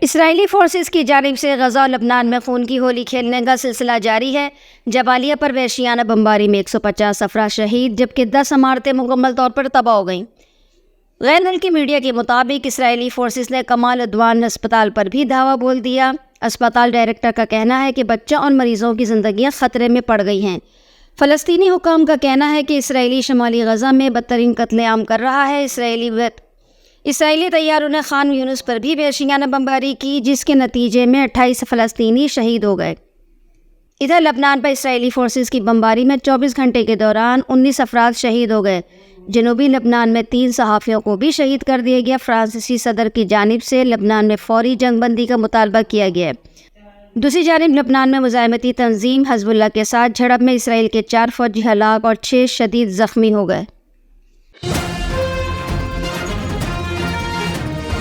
اسرائیلی forces کی جانب سے غزہ اور لبنان میں خون کی ہولی کھیلنے کا سلسلہ جاری ہے۔ جبالیہ پر وحشیانہ بمباری میں 150 افراد شہید جبکہ 10 عمارتیں مکمل طور پر تباہ ہو گئیں۔ غیر ملکی میڈیا کے مطابق اسرائیلی فورسز نے کمال عدوان اسپتال پر بھی دھاوا بول دیا۔ اسپتال ڈائریکٹر کا کہنا ہے کہ بچوں اور مریضوں کی زندگیاں خطرے میں پڑ گئی ہیں۔ فلسطینی حکام کا کہنا ہے کہ اسرائیلی شمالی غزہ میں بدترین قتل عام کر رہا ہے۔ اسرائیلی طیاروں نے خان یونس پر بھی وحشیانہ بمباری کی جس کے نتیجے میں 28 فلسطینی شہید ہو گئے۔ ادھر لبنان پر اسرائیلی فورسز کی بمباری میں 24 گھنٹے کے دوران 19 افراد شہید ہو گئے۔ جنوبی لبنان میں 3 صحافیوں کو بھی شہید کر دیا گیا۔ فرانسیسی صدر کی جانب سے لبنان میں فوری جنگ بندی کا مطالبہ کیا گیا ہے۔ دوسری جانب لبنان میں مزاحمتی تنظیم حزب اللہ کے ساتھ جھڑپ میں اسرائیل کے 4 فوجی ہلاک اور 6 شدید زخمی ہو گئے۔